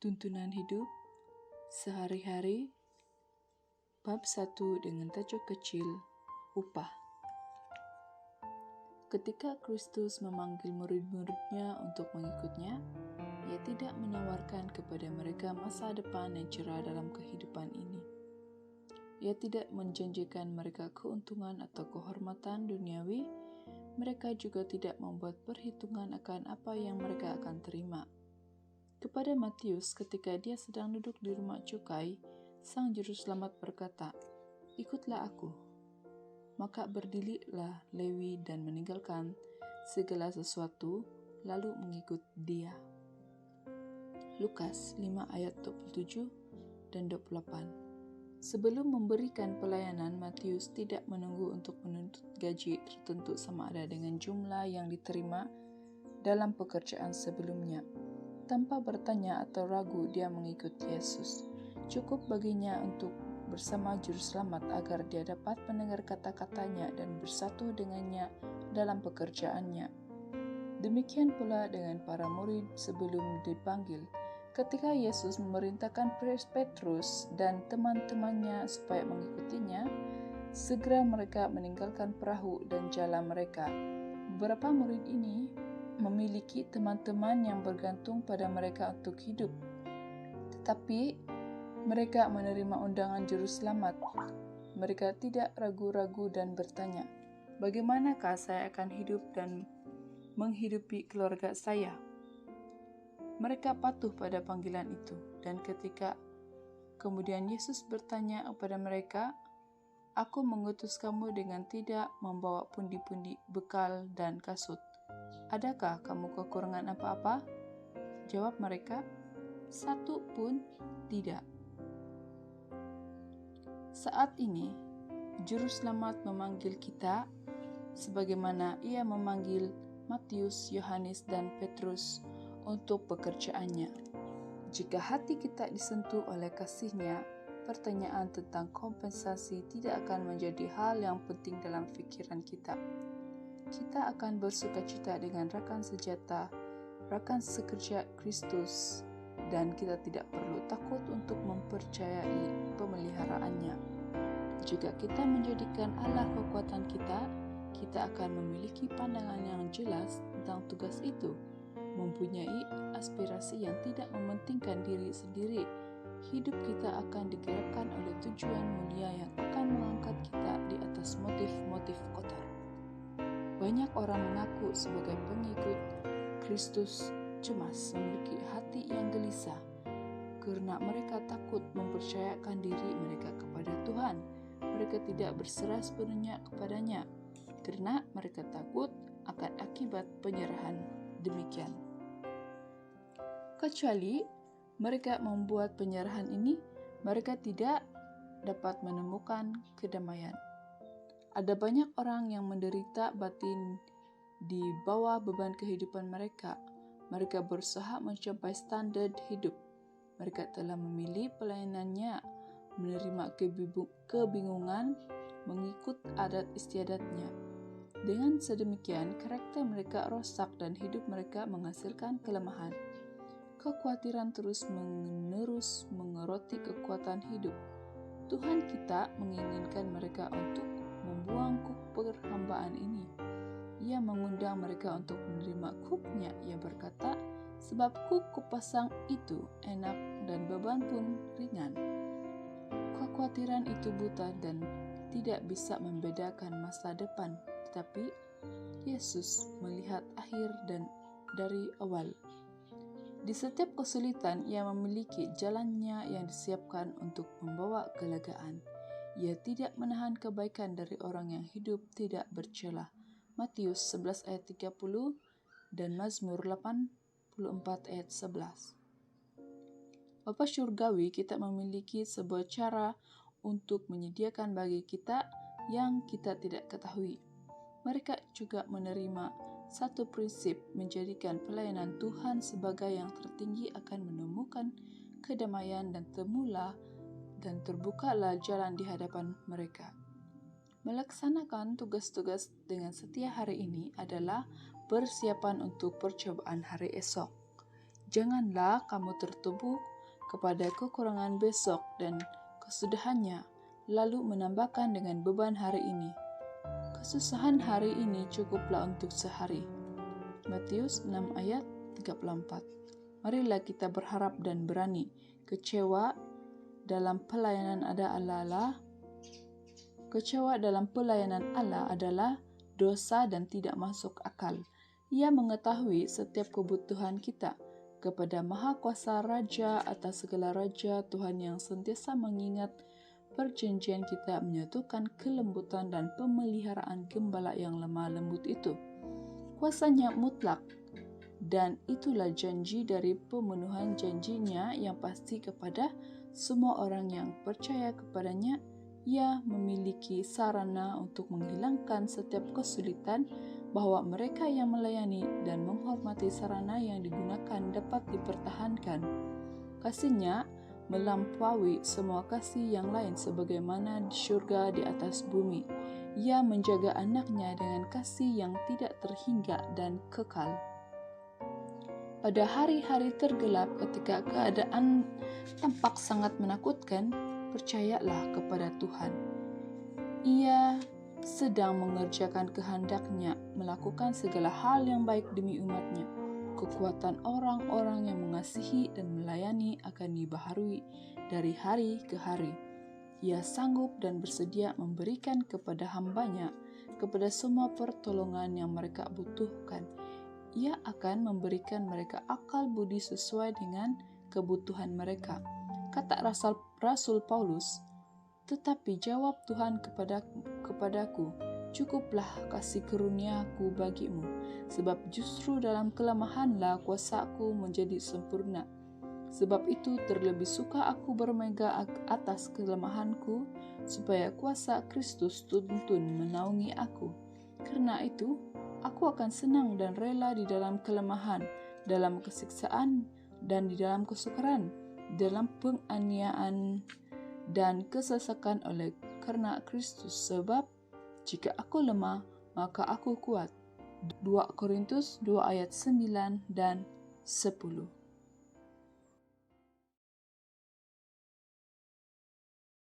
Tuntunan hidup sehari-hari bab 1 dengan tajuk kecil upah. Ketika Kristus memanggil murid-muridnya untuk mengikutnya, ia tidak menawarkan kepada mereka masa depan yang cerah dalam kehidupan ini. Ia tidak menjanjikan mereka keuntungan atau kehormatan duniawi. Mereka juga tidak membuat perhitungan akan apa yang mereka akan terima. Kepada Matius ketika dia sedang duduk di rumah cukai, Sang Juru Selamat berkata, "Ikutlah aku." Maka berdirilah Lewi dan meninggalkan segala sesuatu, lalu mengikut dia. Lukas 5 ayat 27 dan 28. Sebelum memberikan pelayanan, Matius tidak menunggu untuk menuntut gaji tertentu sama ada dengan jumlah yang diterima dalam pekerjaan sebelumnya. Tanpa bertanya atau ragu, dia mengikut Yesus. Cukup baginya untuk bersama Juru Selamat agar dia dapat mendengar kata-katanya dan bersatu dengannya dalam pekerjaannya. Demikian pula dengan para murid sebelum dipanggil. Ketika Yesus memerintahkan Petrus dan teman-temannya supaya mengikutinya, segera mereka meninggalkan perahu dan jala mereka. Beberapa murid ini memiliki teman-teman yang bergantung pada mereka untuk hidup. Tetapi mereka menerima undangan Juru Selamat. Mereka tidak ragu-ragu dan bertanya, "Bagaimanakah saya akan hidup dan menghidupi keluarga saya?" Mereka patuh pada panggilan itu, dan ketika kemudian Yesus bertanya kepada mereka, "Aku mengutus kamu dengan tidak membawa pundi-pundi bekal dan kasut. Adakah kamu kekurangan apa-apa?" Jawab mereka, "Satu pun tidak." Saat ini, Juru Selamat memanggil kita sebagaimana ia memanggil Matius, Yohanes, dan Petrus untuk pekerjaannya. Jika hati kita disentuh oleh kasih-Nya, pertanyaan tentang kompensasi tidak akan menjadi hal yang penting dalam pikiran kita. Kita akan bersukacita dengan rekan senjata, rekan sekerja Kristus, dan kita tidak perlu takut untuk mempercayai pemeliharaannya. Jika kita menjadikan Allah kekuatan kita, kita akan memiliki pandangan yang jelas tentang tugas itu, mempunyai aspirasi yang tidak mementingkan diri sendiri. Hidup kita akan digerakkan oleh tujuan mulia yang akan mengangkat kita di atas motif-motif kotor. Banyak orang mengaku sebagai pengikut Kristus cemas, memiliki hati yang gelisah, karena mereka takut mempercayakan diri mereka kepada Tuhan. Mereka tidak berserah sepenuhnya kepadanya, karena mereka takut akan akibat penyerahan demikian. Kecuali mereka membuat penyerahan ini, mereka tidak dapat menemukan kedamaian. Ada banyak orang yang menderita batin di bawah beban kehidupan mereka. Mereka berusaha mencapai standar hidup. Mereka telah memilih pelayanannya, menerima kebingungan, mengikut adat istiadatnya. Dengan sedemikian, karakter mereka rosak dan hidup mereka menghasilkan kelemahan. Kekhawatiran terus-menerus mengeroti kekuatan hidup. Tuhan kita menginginkan mereka untuk membuang kuk perhambaan ini. Ia mengundang mereka untuk menerima kuknya. Ia berkata, "Sebab kuk kupasang itu enak dan beban pun ringan." Kekhawatiran itu buta dan tidak bisa membedakan masa depan, tetapi Yesus melihat akhir dan dari awal. Di setiap kesulitan, ia memiliki jalannya yang disiapkan untuk membawa kelegaan. Ia tidak menahan kebaikan dari orang yang hidup tidak bercela. Matius 11 ayat 30 dan Mazmur 84 ayat 11. Bapa Surgawi, kita memiliki sebuah cara untuk menyediakan bagi kita yang kita tidak ketahui. Mereka juga menerima satu prinsip, menjadikan pelayanan Tuhan sebagai yang tertinggi akan menemukan kedamaian dan terbukalah jalan di hadapan mereka. Melaksanakan tugas-tugas dengan setia hari ini adalah persiapan untuk percobaan hari esok. Janganlah kamu tertubuh kepada kekurangan besok dan kesudahannya, lalu menambahkan dengan beban hari ini. Kesusahan hari ini cukuplah untuk sehari. Matius 6 ayat 34. Marilah kita berharap dan berani. Kecewa dalam pelayanan Allah adalah dosa dan tidak masuk akal. Ia mengetahui setiap kebutuhan kita. Kepada Maha Kuasa Raja atas segala raja, Tuhan yang sentiasa mengingat perjanjian kita menyatukan kelembutan dan pemeliharaan gembala yang lemah lembut itu. Kuasanya mutlak, dan itulah janji dari pemenuhan janjinya yang pasti kepada semua orang yang percaya kepadanya. Ia memiliki sarana untuk menghilangkan setiap kesulitan, bahwa mereka yang melayani dan menghormati sarana yang digunakan dapat dipertahankan. Kasih-Nya melampaui semua kasih yang lain, sebagaimana di surga di atas bumi. Ia menjaga anak-Nya dengan kasih yang tidak terhingga dan kekal. Pada hari-hari tergelap, ketika keadaan tampak sangat menakutkan, percayalah kepada Tuhan. Ia sedang mengerjakan kehendak-Nya, melakukan segala hal yang baik demi umat-Nya. Kekuatan orang-orang yang mengasihi dan melayani akan dibaharui dari hari ke hari. Ia sanggup dan bersedia memberikan kepada hamba-Nya, kepada semua pertolongan yang mereka butuhkan. Ia akan memberikan mereka akal budi sesuai dengan kebutuhan mereka. Kata Rasul Paulus, "Tetapi jawab Tuhan kepadaku, cukuplah kasih karunia-Ku bagimu, sebab justru dalam kelemahanlah kuasa-Ku menjadi sempurna. Sebab itu terlebih suka aku bermegah atas kelemahanku, supaya kuasa Kristus tuntun menaungi aku. Karena itu, aku akan senang dan rela di dalam kelemahan, dalam kesiksaan, dan di dalam kesukaran, dalam penganiayaan dan kesesakan oleh karena Kristus. Sebab jika aku lemah, maka aku kuat." 2 Korintus 2 ayat 9 dan 10.